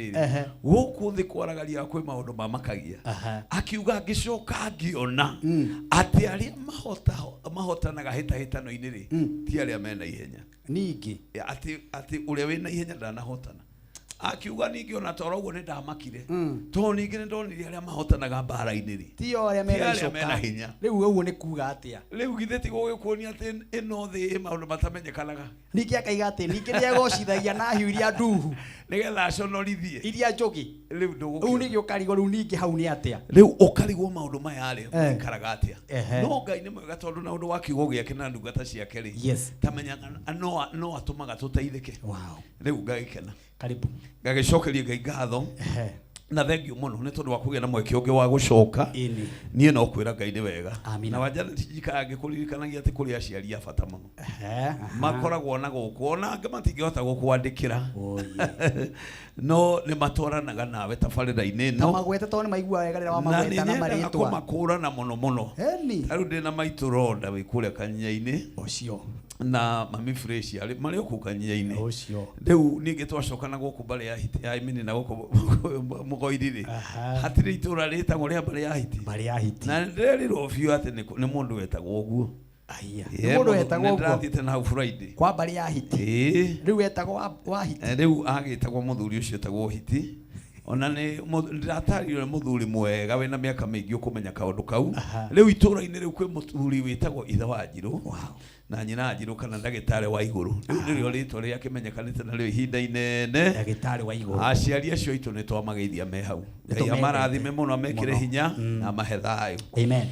atiriri guku thi kwaragaria kwi maundu mamakagia akiuga ngicoka ngiona ati aria mahotanaga hitano-ini ri ti aria mena ihenya ningi ati uria wina ihenya ndanahotana akiuga ningi ona toroguo ni ndamakire to ningi ni ndonire aria mahotanaga mbara-ini ri ti aria mena hinya riu uguo ni kuga atia riu githeti gugikuonia ati ino thi maundu matamenyekanaga ningi akaiga ati ningi ni egocithagia na hiu iria nduhu nigetha conorithie iria njugi riu u ningi ukarigo riu ningi hau ni atia riu ukarigwo maundu maya ri ikaraga atia no Ngai ni mwega tondu na undu wa kiugo giake na ndungata ciake ri tamenyaga no atumaga tuteithike riu ngagikena karibu ngagicokeria Ngai ngatho na thengio muno ni tondu wa kugia na mweke ungi wa gucoka nie no kwira Ngai ni wega na wajana tijikaga kuririkanagia ati kuri aciari a bata muno makoragwo na guku ona ngamatingihota gukwandikira no ni matwaranaga nawe tabarira-ini no magwete to ni maigua wega rira wa magweta na maritwa makurana muno riu ndina maitu ronda wi kuria kanya-ini ucio na mami fresh ali mari okukanyia-ini ucio riu ningi twacokana guku bari ya hiti ya imini na guku mugoirire hatire itura ritagwo ria bari ya hiti na nderirwo biu ati ni mundu wetagwo uguo aya ni mundu wetagwo uguo ndathite na Friday kwa bari ya hiti riu wetagwo wa hiti riu agitagwo muthuri ucio etagwo hiti ona ni ndatarirwe muthuri mwega wina miaka mingi ukumenya kaundu kau riu itura-ini riu kwi muthuri witagwo ithe wa Njiru na nyina Njiru kana ndagitari wa iguru riu nirio ritwa ria kimenyekanite na rio ihinda inene ndagitari wa iguru aciari acio itu ni twamageithia me hau Ngai amarathime muno mekire hinya na mahe thayu amen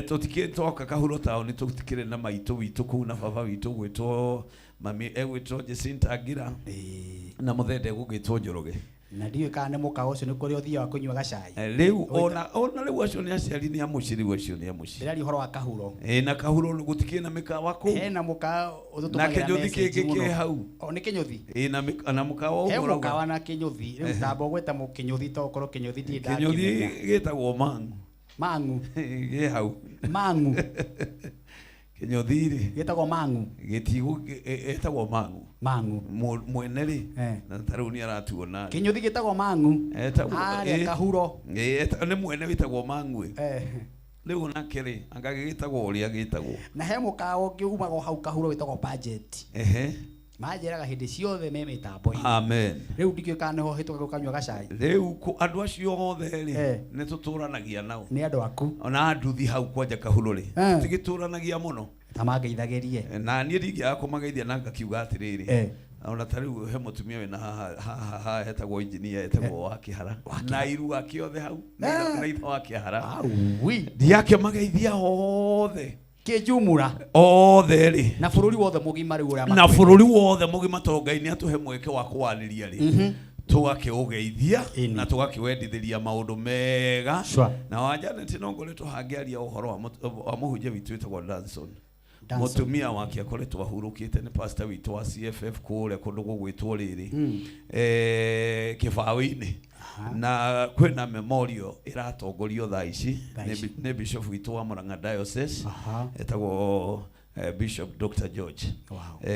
tutikitoka Kahuro town ni tutikire na maitu witu ku na baba witu gwitwo mami egwitwo Jacinta Ngira na muthende gugitwo Njoroge na ndiyo kana muka ucio ni kuri uthia wa kunywa gacai riu ona riu acio ni aciari ni amuciri acio ni amuciri ndira ri horo wa Kahuro na Kahuro gutikie na mikawa ku na muka ututumagira na kinyuthi kiki hau ni kinyuthi na mukawa he mukawa na kinyuthi riu tambo gweta mu kinyuthi to korwo kinyuthi ndi ndaki kinyuthi gitagwo mangu ge hau mangu kinyuthi gitagwo mangu gitigu etagwo mangu mwene ri na taru ni aratuona kinyuthi gitagwo mangu ari Kahuro ni mwene witagwo mangu riu nake ri angagitagwo uria gitagwo na he mukawa ungi umago hau Kahuro witagwo budget majeraga hindi ciothe me mitambo amen riu ndikio kana ho hituka ukanywa gacai riu andu acio othe ri ni tuturanagia nao ni andu aku ona anduthi hau kwanja Kahuro ri tigituranagia muno tamageithagerie na nie ndingiaga kumageithia na ngakiuga atiriri ona tariu he mutumia wina ha hetagwo engineer etagwo wa Kihara na iru akiothe hau na itho wa Kihara ndiake mageithia othe kijumura othe ri na bururi wothe mugima riu uria na bururi wothe mugima to Ngai ni atuhe mweke wa kwaniria ri tugakiugeithia na tugakiwendithĩria maundu mega na wajana tinongoretwo hangiaria uhoro wa muhunjia witu witagwo Danson mutumia wake akoretwo ahurukite ni pastor witu wa CFF kule kundu gugwitwo riri Kibaũ-ini na kwina memorial iratongorio thaa ici ni bishop witu wa Murang'a Diocese etagwo Bishop Dr. George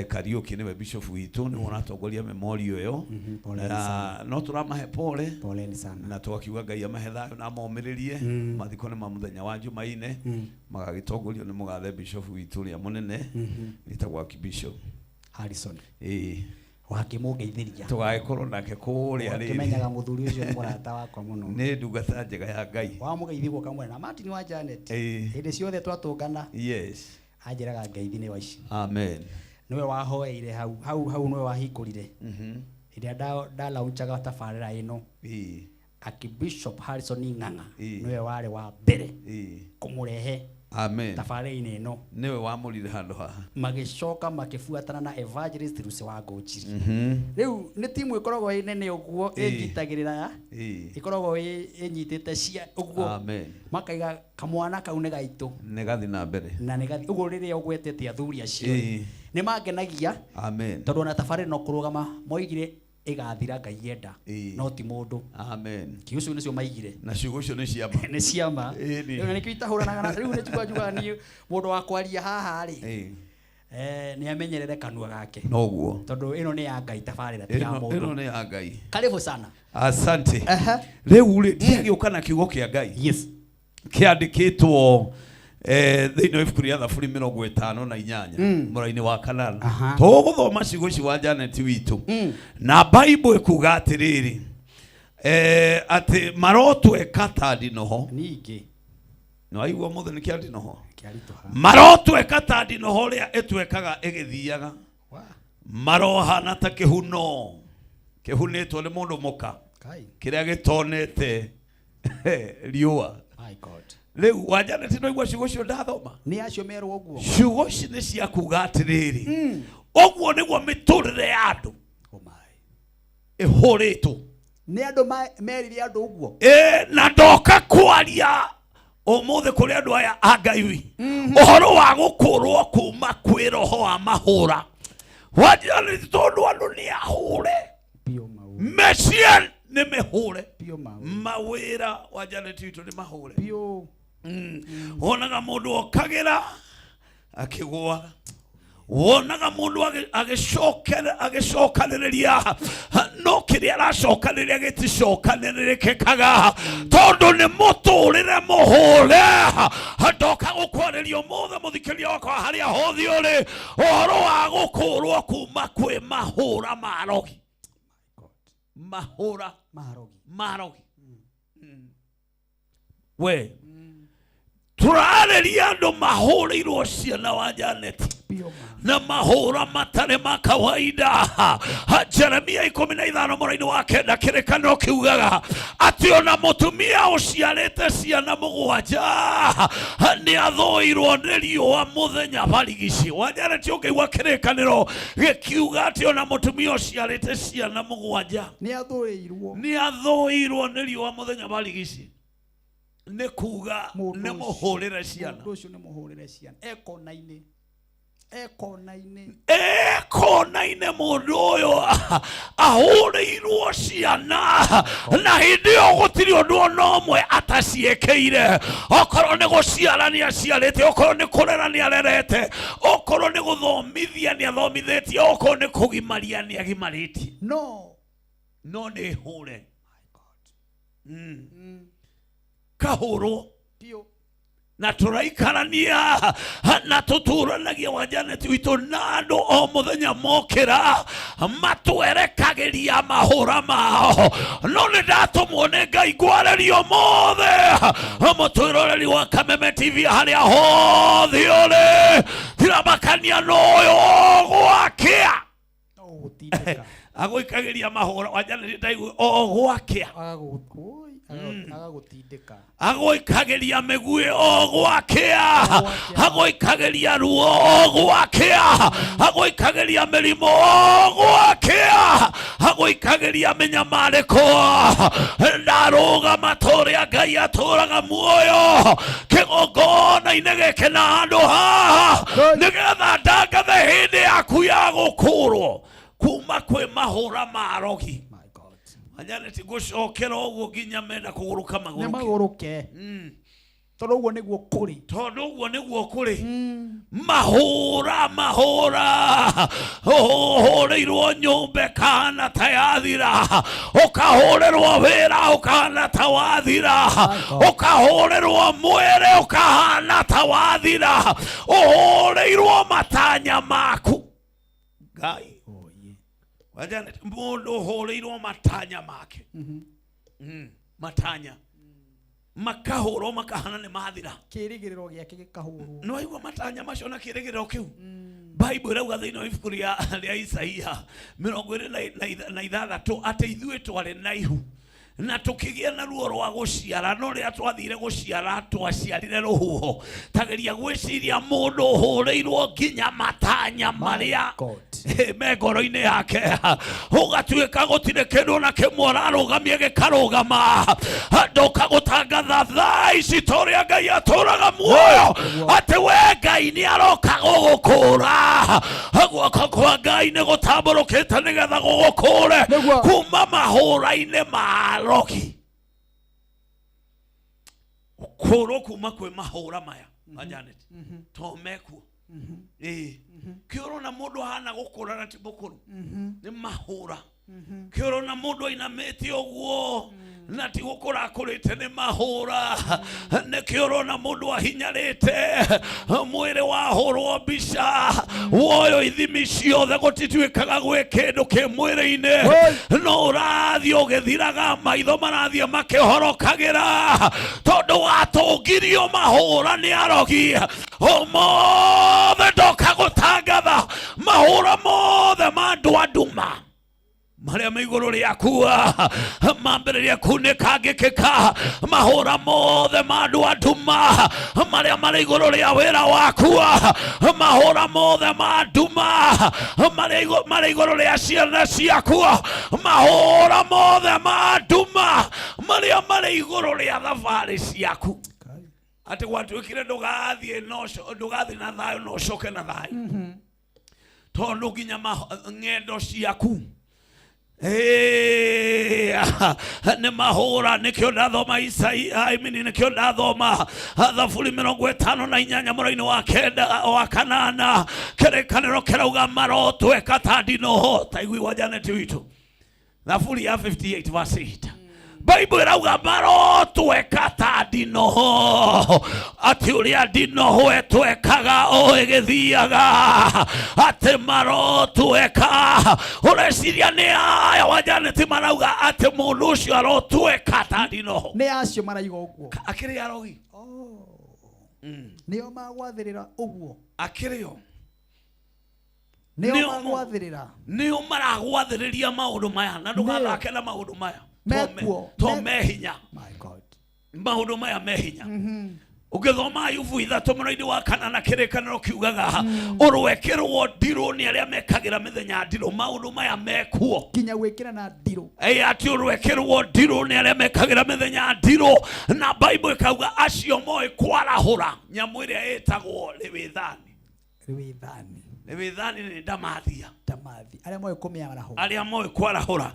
Kariuki niwe bishop witu ni wanatongoria memorial yo na no turamahe pole sana na tugakiuga Ngai amahe thayo na momiririe mathiko ni ma muthenya wa Jumaine magagitongorio ni mugathe bishop witu ria munene witagwo Bishop Harrison wakimugeithiria tugagikorwo nake kuria ri kimenyaga muthuri ucio ni murata wakwa muno ni ndungata njega ya Ngai wa mugeithigwo kamwe na Martin wa Janet hindi ciothe twatungana ajiraga ngeithi ni waici amen niwe wahoeire hau niwe wahingurire iria launchaga tabarira ino Bishop Harrison Ng'ang'a niwe wari wa mbere kumurehe amen tabarira ino niwe wamurire handu haha magicoka makifuatana na Evangelist Rusi wa Ngũnjiri riu ni timu ikoragwo inene uguo ingitagirira ikoragwo inyitite cia uguo amen makaiga kamwana kau ne gaitu ne gathi na mbere na ne gathi uguo riria ugwetete athuri acio ni mangenagia amen tondu na tabarira no kurugama moigire igathira Ngai yenda no ti mundu amen kiucio nicio maigire na ciugo cio ni ciama ni ciama riu ni kitahuranaga na riu ni juga ni mundu wa kwaria haha ri ni amenyerere kanua gake noguo tondu ino ni ya Ngai tabarira ti ya mundu ino ni ya Ngai. Karibu sana. Asante. Riu ri ndigiuka na kiugo kia Ngai. Yes. Kiandikitwo thĩinĩ wa ibuku rĩa Thaburi 58 mũraini wa kanana. Tũgũthoma ciugo ici wa Janet witũ. Na Bible ĩkuga atĩrĩrĩ atĩ marotweka ta ndinoho. Ningĩ no aigua mũthĩ nĩ kĩa ndinoho. Marotweka ta ndinoho rĩa ĩtwekaga ĩgĩthiaga. Marohana ta kĩhuno kĩhunĩtwo nĩ mũndũ mũka kĩrĩa gĩtonete riũa. My God. Leo wajana tino igwa ciugo cio ndathoma ni acio merwo oguo ciugo ici nĩ cia kuga atĩrĩrĩ oguo nĩguo mĩtũrĩre ya andũ ĩhũrĩtwo nĩ andũ merire andũ ũguo na ndoka kwaria ũmũthĩ kũrĩ andũ aya a Ngai ũhoro wa gũkũrwo kuma kwĩ roho wa mahũra wajana tondũ andũ nĩ ahũre mecian nĩ mĩhũre mawĩra wajana tito nĩ mahũre wonaga mũndũ okagira akigwa wonaga mũndũ agĩcokanĩrĩria no kĩrĩa aracokanĩrĩria gĩticokanĩrĩrĩkaga tondũ nĩ mũtũrĩre mũhũre. Ndoka gũkwarĩria ũmũthĩ mũthikĩria wakwa harĩa hothe ũrĩ ũhoro wa gũkũrwo kuma kwĩ mahũra ma rogi. Mahũra marogi we tũrarĩria andũ mahũrĩirwo ciana wa Janet na mahũra matarĩ ma kawaida. Jeremia 15 mũraini wa 9 kĩrĩkanĩro kiugaga atĩ ona mũtumia ũciarĩte ciana mũgwanja nĩ athũirwo nĩ riũa mũthenya barigici. wa Janet ũngĩigua kĩrĩkanĩro gĩkiuga atĩ ona mũtumia ũciarĩte ciana mũgwanja nĩ athũirwo nĩ riũa mũthenya barigici. Nĩ kuga nĩ mũhũrĩre ciana. Mũndũ ũcio nĩ mũhũrĩre ciana ekonaine mũndũ ũyũ ahũrĩirwo ciana na hĩndĩ ĩyo gũtirĩ ũndũ ona ũmwe ataciĩkĩire. Okorwo nĩ gũciara nĩ aciarĩte, okorwo nĩ kũrera nĩ arerete, okorwo nĩ gũthomithia nĩ athomithĩtie, okorwo nĩ kũgimaria nĩ agimarĩtie. No nĩ hũre kahũrwo na tũraikarania na tũtũranagia wa Janet witũ na andũ o mũthenya mokĩra matwerekagĩria mahũra mao. No nĩ ndatũmwo nĩ Ngai ngwarĩrio mothe mũtũroreri wa Kameme TV harĩa hothe ũrĩ tiramakania n'ũyũ gwakĩa agũikagĩria mahũra wa Janet ndaigua o gwakĩa agũikagĩria mĩguĩ o gwakĩa agũikagĩria ruo o gwakĩa agũikagĩria mĩrimũ o gwakĩa agũikagĩria mĩnyamarĩko. Ndarũgama tũrĩa Ngai atũraga muoyo kĩgongona-inĩ gĩkĩ na handũ haha nĩgetha ndangathe hĩndĩ yaku ya gũkũrwo kuma kwĩ mahũra ma rogi. Janet gũcokera ũguo nginya menda kũgũrũka magũrũke tondũ ũguo nĩguo kũrĩ mahũra ũhũrĩirwo nyũmba kahana ta yathira, ũkahũrĩrwo wĩra ũkahana ta wathira, ũkahũrĩrwo mwĩrĩ ũkahana ta wathira, ũhũrĩirwo matanya maku. Ngai Janet mũndũ ũhũrĩirwo matanya make matanya makahũrwo makahana nĩ mathira, kĩrĩgĩrĩro gĩake gĩkahũrwo. No aigua matanya macio na kĩrĩgĩrĩro kĩu. Bible ĩrauga thĩinĩ wa ibuku rĩa Isaia 26 atĩ ithuĩ twarĩ na ihu na tukĩgĩa na ruo rwa gũciara, no rĩrĩa twathire gũciara twaciarire rũhuho. Tageria gwĩciria mũndũ ũhũrĩirwo nginya matanya marĩa me ngoro-inĩ yake, ũgatuĩka gũtirĩ kĩndũ na kĩmwe ararũgamia gĩkarũgama. Ndoka gũtangatha thaa ici torĩa Ngai atũraga muoyo atĩ we Ngai nĩ aroka gũgũkũra. Guoko kwa Ngai nĩ gũtambũrũkĩte nĩgetha gũgũkũre kuma mahũra-inĩ ma rogi. Kũrwo kuma kwĩ mahũra maya Janet to mekuo Kiorona mundu hana gukura na tibukuru ni mahura kiorona mundu inameti oguo na ti gukura akurite ni mahura ni kiorona mundu ahinyarite mwire wahurwo mbica woyo ithimi ciothe gutitwikaga gwe kindu ki mwire-ine no urathi ugithiraga maitho marathie makihorokagira tondu watungirio mahura ni arogi mothe ndoka gutangatha mahura mothe ma andu anduma maria me iguru riaku mambereria kunikangikika mahura mothe ma andu anduma maria mari iguru ria wira waku mahura mothe ma anduma mari iguru ria ciana ciaku mahura mothe ma anduma maria mari iguru ria thavari ciaku ati watwikire ndugathie na thayo no coke na thayo tondu nginya ng'endo ciaku ni mahura nikio ndathoma nikio ndathoma Thaburi 58 mũraini wa kenda wa kanana kĩrĩkanĩro kĩrauga marotweka ta ndinoho ta igua Janeti witu Thaburi ya 58 verse 8 Bible irauga marotweka ta ndinoho ati uria ndinoho etwekaga o igithiaga ati marotweka ureciria ni aya wa Janeti marauga ati mundu ucio arotweka ta ndinoho ni acio maraiga uguo akiri arogi nio magwathirira uguo akirio nio magwathirira nio maragwathiriria maundu maya na ndugathake na maundu maya to mehinya my God maundu maya mehinya ugithoma Ayubu 3 mũraini wa 4 na kĩrĩkanĩro kiugaga urwekirwo ndirũ ni aria mekagira mithenya ndirũ maundu maya mekuo kinya gwikira na ndirũ ati urwekirwo ndirũ ni aria mekagira mithenya ndirũ na Bible ikauga acio moĩ kwarahũra nyamu iria itagwo Rĩwĩthani ni ndamathia aria moĩ kũmĩarahũra aria moĩ kwarahũra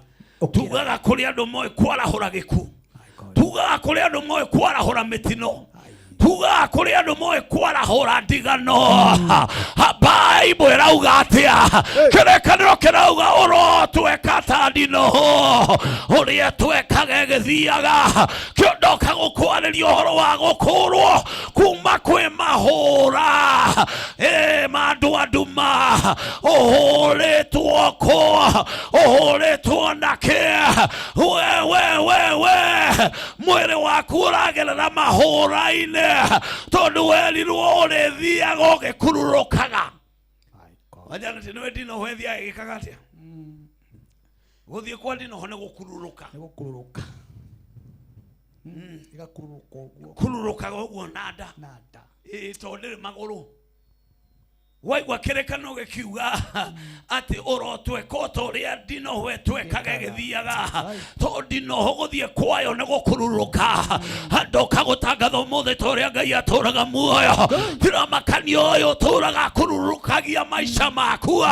tugaga kuri andu moĩ kwarahũra gĩkuũ tugaga kuri andu moĩ kwarahũra mĩtino tugaga kuri andu moĩ kwarahũra ndigano Bible irauga atia kĩrĩkanĩro kĩrauga ũrotweka ta ndinoho ũrĩa twekaga ĩgĩthiaga kĩondoka gũkwarĩria ũhoro wa gũkũrwo kuma kwĩ mahũra ma andu anduma ũhũrĩtwo kũ ũhũrĩtwo nakĩ we mwĩrĩ waku ũragerera mahũra-inĩ tondu werirwo ũrĩthiaga ũgĩkurũrũkaga Janeti nĩwe ndinoho ĩthiaga ĩgĩkaga atĩa gũthiĩ kwa ndinoho nĩ gũkurũrũka kurũrũkaga ũguo na nda tondu ndĩrĩ magũrũ waigua kĩrĩkanĩro gĩkiuga ati ũrotweka o ta ũrĩa ndinoho etwekaga ĩgĩthiaga to ndinoho gũthiĩ kwayo nĩ gũkurũrũka ndoka gũtangatha ũmũthĩ ta ũrĩa Ngai atũraga muoyo tiramakania ũyũ ũtũraga kurũrũkagia maica maku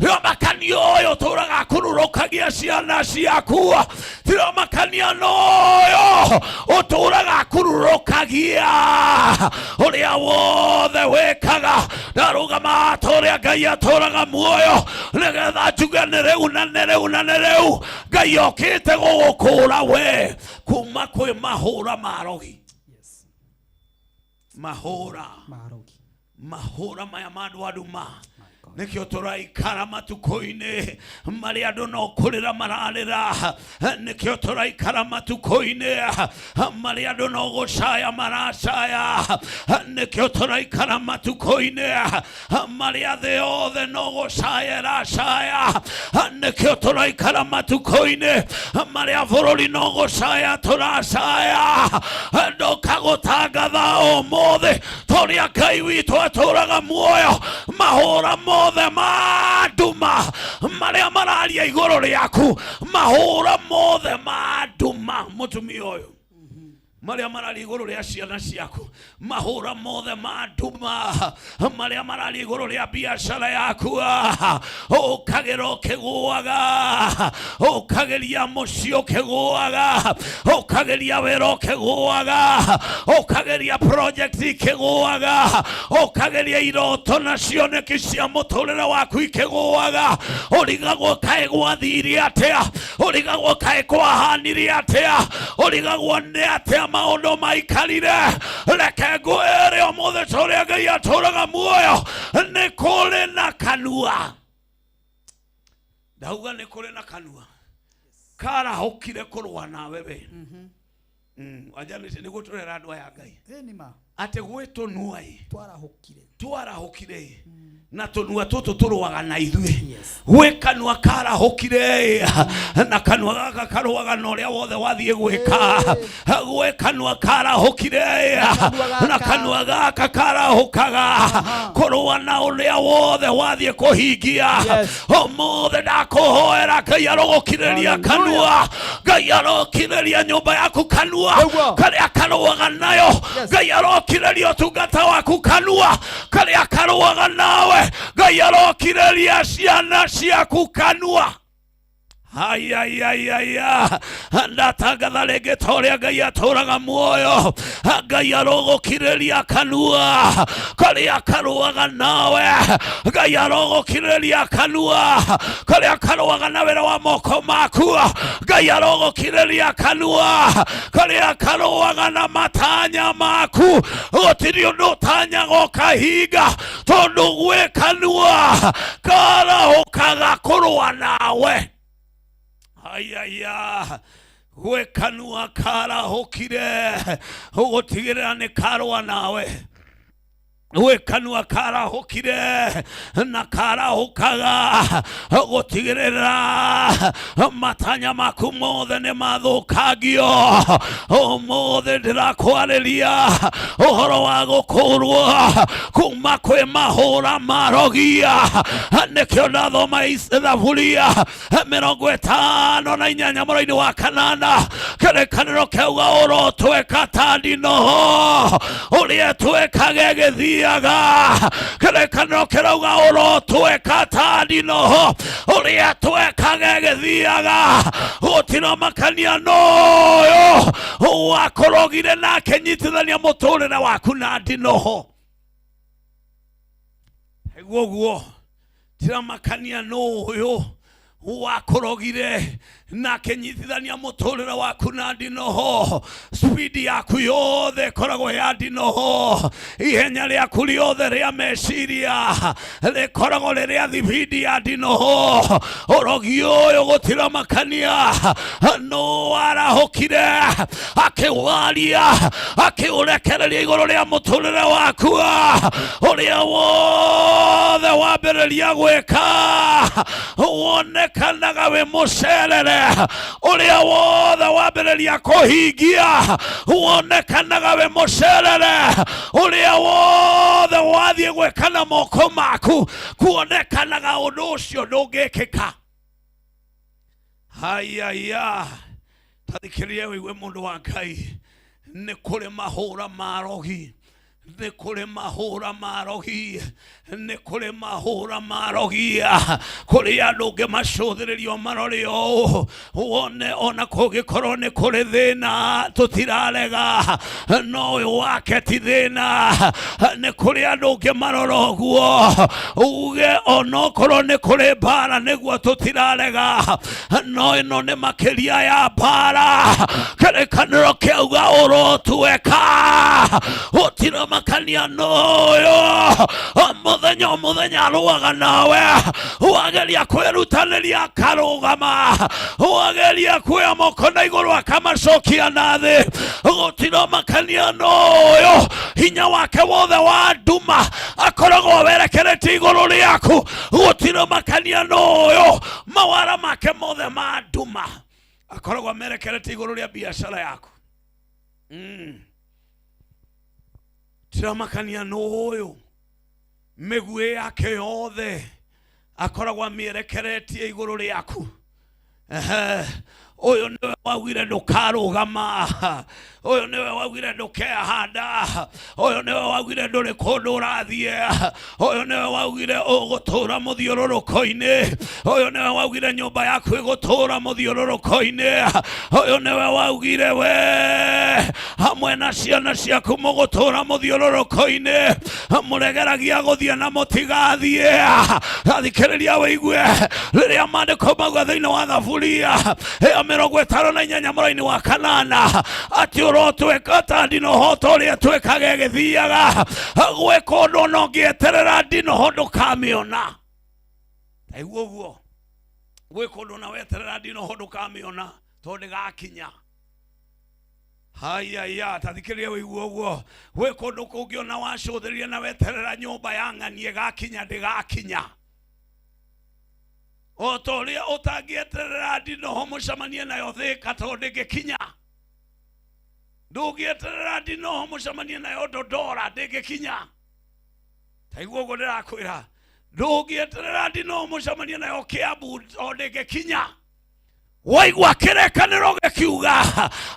tiramakania ũyũ ũtũraga kurũrũkagia ciana ciaku tiramakania ũyũ ũtũraga kurũrũkagia ũrĩa wothe wĩkaga ndarũgama toria Ngai atũraga muoyo nigetha njuge nĩ rĩu Ngai okĩte gũgũkũra we kuma kwĩ mahũra marogi mahũra maya ma andu anduma nikio turaikara matuko-inĩ marĩa andu no kũrĩra mararĩra nikio turaikara matuko-inĩ marĩa andu no gũcaya maracaya nikio turaikara matuko-inĩ marĩa thĩ yothe no gũcaya ĩracaya nikio turaikara matuko-inĩ marĩa bũrũri no gũcaya tũracaya ndoka gũtangatha ũmũthĩ torĩa Ngai witũ atũraga muoyo mahũra mothe ma nduma maria mararia igũrũ rĩaku mahũra mothe ma nduma mũtumia ũyũ maria marari iguru ria ciana ciaku mahura mothe ma nduma maria marari iguru ria biashara yaku ukagera ukiguaga ukageria muci ukiguaga ukageria wera ukiguaga ukageria project ikiguaga ukageria iroto na cioneki cia muturire waku ikiguaga urigagwo kae gwathiri atia urigagwo kae kwahaniri atia urigagwo ne atia maundu maikarire reke ngwire omothe toria Ngai aturaga muoyo ni kuri na kanua ndauga ni kuri na kanua kara hokire kurwa nawe we ajanite ni guturera andu aya Ngai ate gwetu nuai twara hokire na tunua tutu turuaga na ithui gwe kanua kara hokire na kanua gaka karuaga na uria wothe wathie gwika gwe kanua kara hokire na kanua gaka kara hokaga kurua na uria wothe wathie kuhingia omothe ndakuhoera Ngai arogokireria kanua Ngai arokireria nyumba yaku kanua karia karuaga nayo Ngai arokireria utungata waku kanua karia karuaga nawe Ngai arokireria ciana ciaku kanua Ayayayaya ndatangatha rĩngĩ ta ũrĩa Ngai atũraga muoyo Ngai arogokireria kanua karĩa karuaga nawe Ngai arogokireria kanua karĩa karuaga na wĩra wa moko maku Ngai arogokireria kanua karĩa karuaga na matanya maku gũtirĩ ũndũ ũtanyaga ũkahinga tondũ gwĩ kanua karahũkaga kũrũa nawe Ayaya gwe kanua kara hokire ugotigirira ni karwa nawe gwe kanua kara hokire na kara hokaga ugotigirira matanya maku mothe ni mathukagio omothe ndirakwarĩria ũhoro wa gũkũrwo kuma kwĩ mahũra marogia nĩkĩo ndathoma Thaburia 58 mũraini wa kanana kĩrĩkanĩro kĩuga ũrotweka ta ndinoho ũrĩa twekage gĩthiaga kĩrĩkanĩro kĩrauga ũrotweka ta ndinoho ũrĩa twekage gĩthiaga gũtirĩ makania n'ũyũ wakũrogire na akĩnyitithania mũtũrĩre waku na ndinoho guo tira makania n'ũyũ wakũrogire na akĩnyitithania mũtũrĩre waku na ndinoho speed yaku yothe koragwo ya ndinoho ihenya rĩaku rĩothe rĩa meciria rĩkoragwo rĩrĩa thibidi ya ndinoho ũrogi ũyũ gũtira makania no arahokire akĩwaria akĩũrekereria igũrũ rĩa mũtũrĩre waku ũrĩa wothe wambĩrĩria gwĩka wonekanaga wĩ mũcerere ũrĩa wothe wambĩrĩria kũhingia wonekanaga wĩ mũcerere ũrĩa wothe wathiĩ gwĩka na moko maku kuonekanaga ũndũ ũcio ndũngĩkĩka Ayaya tathikĩrĩria wĩigue mũndũ wa Ngai nĩ kũrĩ mahũra marogi nĩ kũrĩ mahũra marogi nĩ kũrĩ mahũra marogia kũrĩ andũ ũngĩ macũthĩrĩrio marore ũũ wone ona kũngĩkorwo nĩ kũrĩ thĩna tũtirarega no ũyũ wake ti thĩna nĩ kũrĩ andũ ũngĩ marora ũguo uge onokorwo nĩ kũrĩ mbara nĩguo tũtirarega no ĩno nĩ makĩria ya mbara kĩrĩkanĩro kĩauga ũrotweka gũtirĩ makania n'ũyũ mũthenya arũaga nawe wageria kwĩrutanĩria akarũgama wageria kuoya moko na igũrũ akamacokia na thĩ gũtirĩ makania n'ũyũ hinya wake wothe wa nduma akoragwo werekeretie igũrũ rĩaku gũtirĩ makania n'ũyũ mawara make mothe ma nduma akoragwo merekeretie igũrũ rĩa biashara yaku tiramakania n'ũyũ mĩguĩ yake yothe akoragwo mĩerekeretie igũrũ rĩaku Oyo niwe wawire ndukarugama. Oyo niwe wawire ndukehanda. Oyo niwe wawire nduri kundu urathie. Oyo niwe wawire ugutura muthiururuko-ini. Oyo niwe wawire nyumba yaku igutura muthiururuko-ini. Oyo niwe wawire we hamwe na ciana ciaku mugutura muthiururuko-ini. Muregeragia guthie na mutigathie. Athikiriria wigue riria mandiko mauga thiini wa Thaburia 58 mũraini wa 8 ati urotweka ta ndinoho toria twekage githiaga gwe kundu no ngieterera ndinoho ndukamiona. Taiguo guo gwe kundu na weterera ndinoho ndukamiona tondu gakinya. Haya tathikiriria wiguo guo gwe kundu kungiona wacuthiria na weterera nyumba ya ng'anie gakinya ndigakinya. Otoria utangieterera ndinoho mucamanie nayo Thika tondu ndingikinya. Ndungieterera ndinoho mucamanie nayo Dodora ndingikinya. Taiguo guo ndirakwira ndungieterera ndinoho mucamanie nayo Kiambu tondu ndingikinya. Waigua kirekaniro gikiuga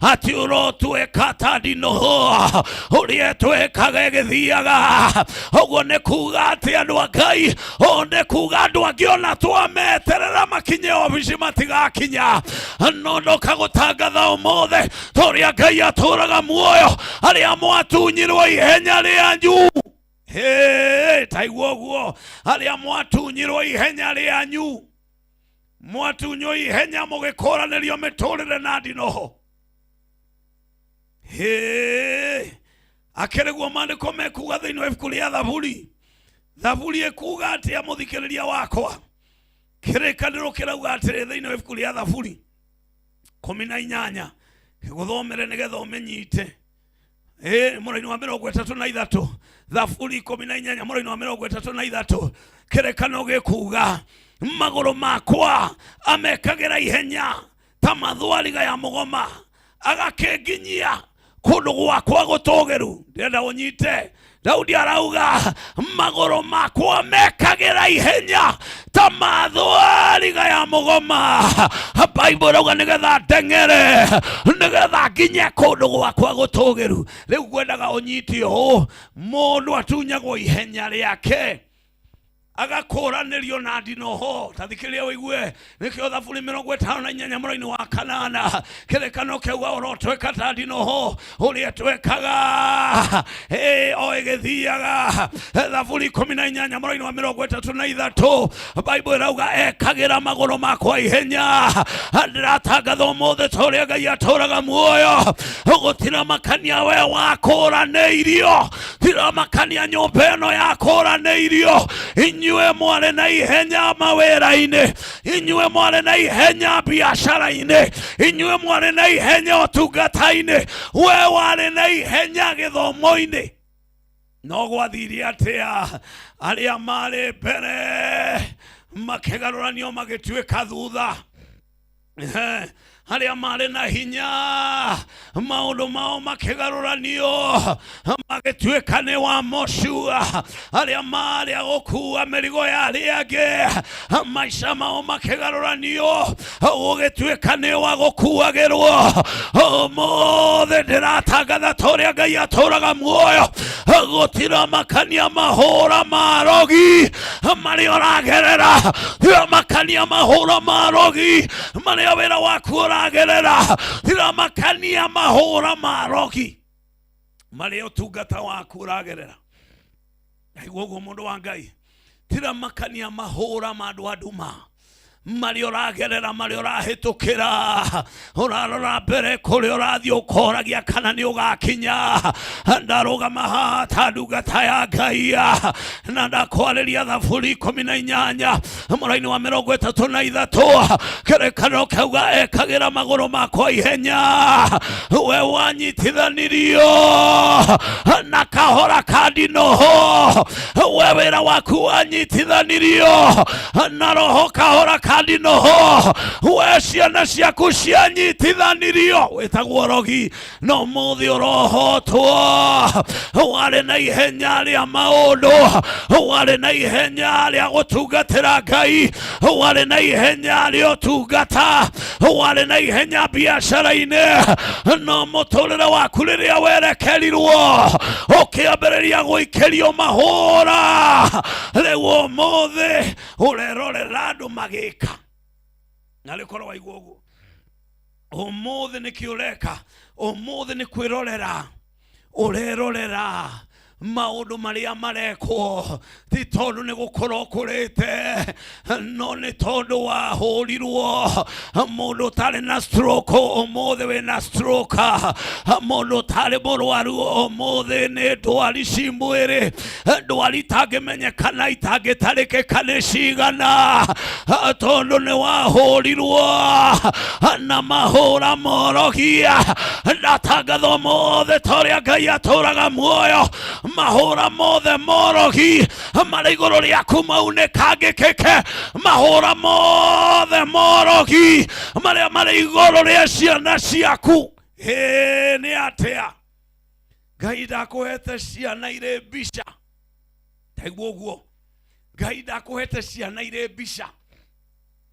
ati urotweka ta ndinoho uria twekaga githiaga. Uguo ni kuga ati andu a Ngai onde kuga andu angi ona twameterera makinye obici matigakinya. No ndoka gutangatha umothe toria Ngai aturaga muoyo aria mwatunyirwo ihenya rianyu. Taiguo guo aria mwatunyirwo ihenya rianyu. Mwatunyo ihenya mugikoranĩrio mĩtũrĩre na ndinoho. Akĩrĩguo mandĩko mekuga thĩinĩ wa ibuku rĩa Thaburi. Thaburi ĩkuga atĩa mũthikĩrĩria wakwa? Kĩrĩkanĩro kĩrauga atĩrĩ thĩinĩ wa ibuku rĩa Thaburi 18 gũthomere nĩgetha ũmenyite. Mũraini wa 33 Thaburi 18 mũraini wa 33 kĩrĩkanĩro gĩkuga maguru makwa amekagira ihenya ta mathwariga ya mugoma agakenginyia kundu gwakwa gutogeru. Ndenda unyite Daudi arauga maguru makwa mekagira ihenya ta mathwariga ya mugoma. Bible rauga nigetha ndengere nigetha nginye kundu gwakwa gutogeru. Riu ngwendaga unyitio mundu atunyagwo ihenya riake agakoranĩrio na ndinoho. Tathikĩrĩria wĩigue nĩkĩo Thaburi 58 mũraini wa 8 kĩrĩkanĩro kĩuga ũrotweka ta ndinoho ũrĩa twekaga o ĩgĩthiaga. Thaburi 18 mũraini wa 33 Bible ĩrauga ekagĩra magũrũ makwa ihenya. Ndĩratangatha ũmũthĩ ta ũrĩa Ngai atũraga muoyo gũtira makania we wakũranĩirio, tira makania nyũmba ĩno yakũranĩirio. Inyue mware na ihenya mawĩra-inĩ, inyue mware na ihenya biacara-inĩ, inyue mware na ihenya ũtungata-inĩ, we ware na ihenya gĩthomo-inĩ. No gwathirie atĩa arĩa marĩ mbere makĩgarũranio magĩtuĩka thutha. Arĩa marĩ na hinya maũndũ mao makĩgarũranio magĩtuĩka nĩ wa mũcua. Arĩa marĩ gũkua mĩrigo ya arĩa angĩ maica mao makĩgarũranio gũgĩtuĩka nĩ wa gũkuagĩrwo. Ũmũthĩ ndĩratangatha ta ũrĩa Ngai atũraga muoyo gũtira makania mahũra ma rogi marĩa ũragerera. Tira makania mahũra ma rogi marĩa wĩra waku ũragerera. Tira makania mahũra ma rogi marĩa ũtungata waku ũragerera. Naiguo ũguo mũndũ wa Ngai, tira makania mahũra ma andũ a nduma marĩa ũragerera, marĩa ũrahĩtũkĩra. Ũrarora mbere kũrĩa ũrathiĩ ũkoragia kana nĩ ũgakinya. Ndarũgama haha ta ndungata ya Ngai na ndakwarĩria Thaburi 18 mũraini wa 33 kĩrĩkanĩro kĩuga ekagĩra magũrũ makwa ihenya. We wanyitithanirio na kahora ka ndinoho, we wĩra waku wanyitithanirio na roho kahora ka handi no ho we ciana ciaku cianyitithanirio witagwo rogi no muthi urohotwo wari na ihenya ria maundu wari na ihenya ria gutungatira Ngai wari na ihenya ria utungata wari na ihenya biacara-ini no muturire waku riria werekerirwo ukiambiriria guikerio mahura riu umuthi urerorera andu magika na rikorwo waigua uguo umuthi nikiureka umuthi ni kwirorera urerorera maundu maria marekwo ti tondu ni gukorwo kurite no ni tondu wahurirwo mundu tari na stroke umuthi wina stroke mundu tari murwaru umuthi ni ndwari ci mwiri ndwari itangimenyekana itangitarikika ni cigana tondu ni wahurirwo na mahura morogia ndatangatha umuthi toria Ngai aturaga muoyo mahura mothe morogi mari iguru riaku maunekangikike mahura mothe morogi maria mari iguru ria ciana ciaku ni atia Ngai ndakuhete ciana ire mbica taiguo guo Ngai ndakuhete ciana ire mbica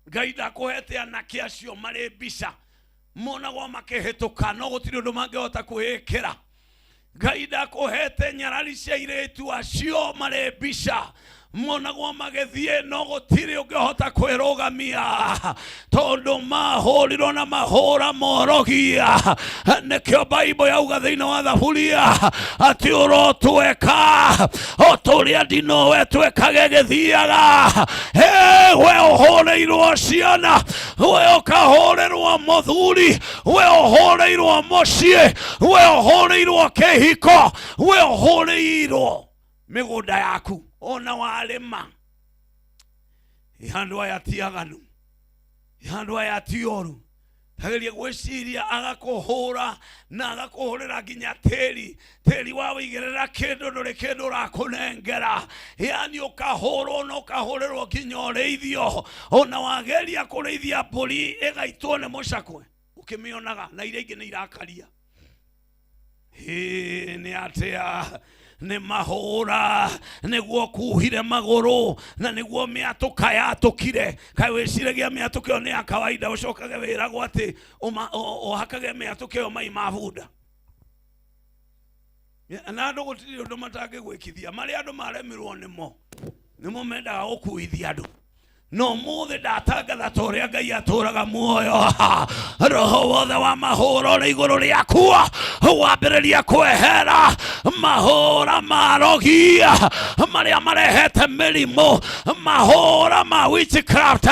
Ngai ndakuhete anake acio mari mbica monagwo makihituka no gutiri undu mangihota kuhikira Ngai ndakuhete nyarari cia iretu acio mari mbica monagwo magithie no gutiri ungihota kwirugamia tondu mahurirwo na mahura morogia nikio Bible yauga thiini wa Thaburia ati urotweka oturia ndinowe twekage githiaga we uhureirwo ciana we ukahurirwo muthuri we uhureirwo mucii we uhureirwo kihiko we uhureirwo migunda yaku ona warema ihandu aya tiaganu ihandu aya tioru tageria gwiciria agakuhura na agakuhurira nginya teri wa wigerera kindu nduri kindu rakunengera yani ukahurwo no ukahurirwo nginya ureithio ona wageria kureithia mburi igaitwo ni mucakwe ukimionaga na iria ingi ni irakaria ni atia ni mahura niguo kuhire maguru na niguo miatuka yatukire kai wiciragia miatuke ni ya kawaida ucokage wira gwati uhakage miatuke o mai mabunda na andu gutiri undu matange gwikithia mari andu maremirwo nimo mendaga gukuithia andu no muthi ndatangatha toria Ngai aturaga muoyo roho wothe wa mahura uri iguru riaku wambiriria kwehera mahura marogia maria marehete mirimu mahura ma witchcraft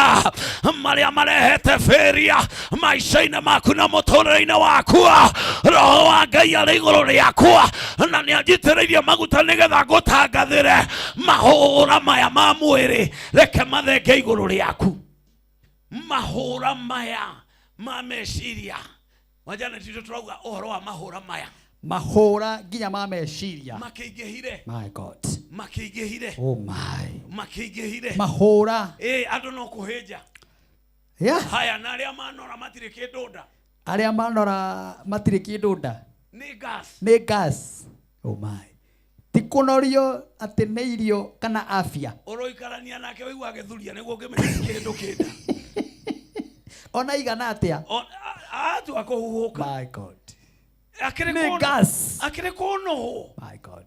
maria marehete feria maisha-ini maku na muturire-ini waku roho wa Ngai ari iguru riaku na nianjitiriirie maguta nigetha ngutangathire mahura maya ma mwiri reke mathenge iguru riaku mahura maya ma meciria wajana tito turauga uhoro wa mahura maya mahura nginya ma meciria makingihire my God makingihire oh my makingihire mahura andu no kuhinja haya na aria manora matire kindunda aria manora matire kindunda ni gas oh my tikunorio ati ne irio kana afya uroikarania nake wigua githuria niguo ngimenya kindu kinda ona igana atia atu akuhuhuka my God akire kono my God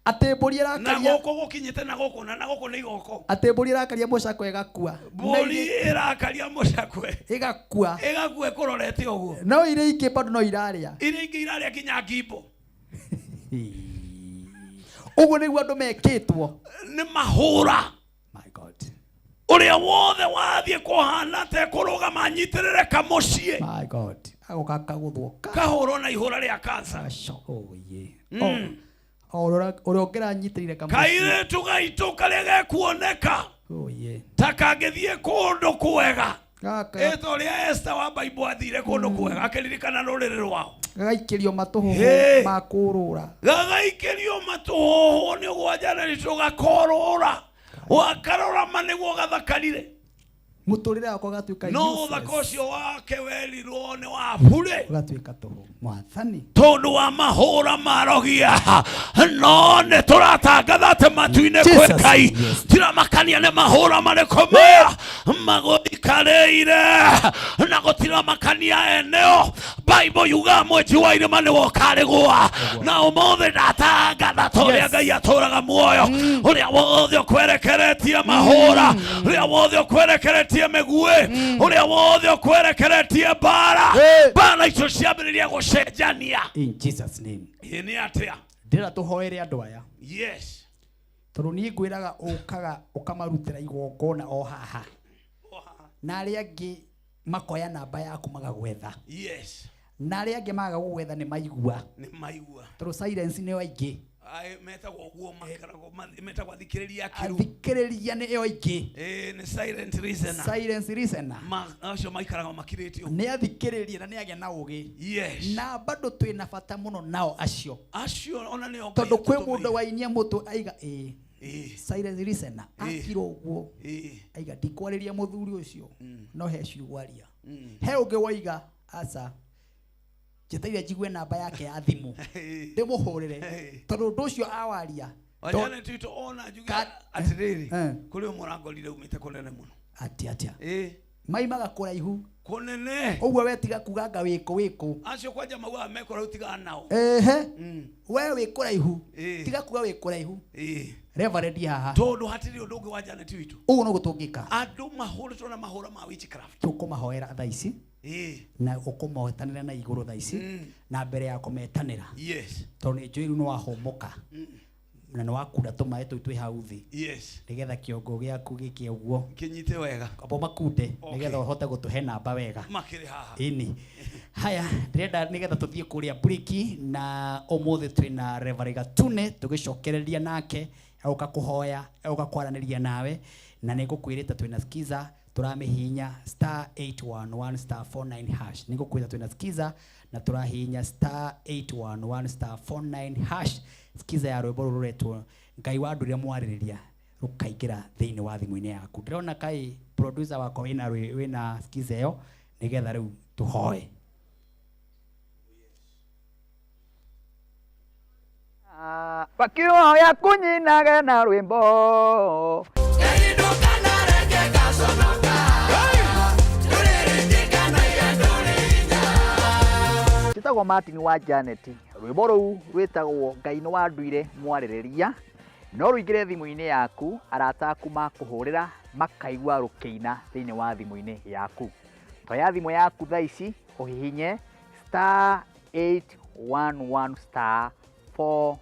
ate mburi irakaria na goko gukinyite na goko ni goko ate mburi irakaria mucakwe igakua mburi irakaria mucakwe igakua kurorete uguo no ire iki bado no iraria kinya ngimbo uguo niguo andu mekitwo ni mahura my God uria wothe wathie kuhana te kurugama nyitirire kamucie my God agoka kaguthwo kahuro na ihura ria cancer oh yeah urongera nyitirire kamucie kaire tugaituka rege kuoneka oh yeah takagethie kundu kwega eto ria Esther wa Bible athire kundu kwega akiririkana ruriri rwao gaikirio matuhu makurura gaikirio matuhu ni gwajana rituga korora wakarora maniguo gathakarire muturire wako gatuika no thakocio wake werirwo ni wa bure gatuika tuhu mwathani tondu wa mahura marogia no ne turatangatha ati matu-ini kwi Ngai tira makania ni mahura mariko maya magurikareire na gutira makania eneo Bible yuga mweji wa irima ni wokarigwa na umothe ndatangatha toria Ngai aturaga muoyo uria wothe ukwerekeretie mahura uria wothe ukwerekeretie megue uria wothe ukwerekeretie bara icio ciambiriria gucenjania in Jesus name ni atia ndira tuhoere andu aya yes tondu ni ngwiraga ukaga ukamarutira igongona o haha na aria angi makoya namba yaku magagwetha yes na aria angi magaga gugwetha ni maigua tondu silence ni waingi ai metagwo guo makarago metagwo thikiriria kiru thikiriria ni yo ingi ni silent listener acio maikaraga makiritio ni athikiriria na ni agia na ugi yes na bado twina bata muno nao acio ona ni tondu kwi mundu wainia mutu aiga silent listener akiro guo aiga ndikwariria muthuri ucio no he ciugwaria he ungi waiga asa jetaire jigwe namba yake ya thimu ndimuhurire tondu ndu ucio awaria wajana twito ona juga atiriri kuri umurangorire umite kunene muno atia maimaga kuraihu kunene uguo wetiga kuganga wiko acio kwanja maua mekora utiga nao we wikuraihu tiga kuga wikuraihu reverend haha tondu hatiri undu ungi wajana twito uguo no gutungika andu mahuritwo na mahura ma witchcraft tukumahoera thaa ici na ukumotanira na iguru thaa ici na mbere ya kumetanira yes tondu njuiru no wahomoka na no wakura tumae twi hau thi yes nigetha kiongo giaku gikie uguo kinyite wega abo makunde nigetha uhote gutuhe namba wega makiri haha ini haya ndirenda nigetha tuthie kuria briki na umuthi twina Reverend Gatune tugicokereria nake auka kuhoya auka kwaraniria nawe na nigukwirita twina skiza turamihinya *811*49# nigukwirita twina skiza na turahinya *811*49# skiza ya rwimbo ruretwo Ngai wa nduria mwaririria rukaingira thiini wa thimu-ini yaku ndirona kai producer wako wina skiza yo nigetha riu tuhoe Pakioya kunyinaga na rwimbo Titagwo Martin wa Janet rwimbo ruu rwitagwo Ngai ni wa nduire mwaririria no ruingire thimu-ini yaku arata aku makuhurira makaigua rukiina thiini wa thimu-ini yaku toya thimu yaku thaa ici uhihinye *811*49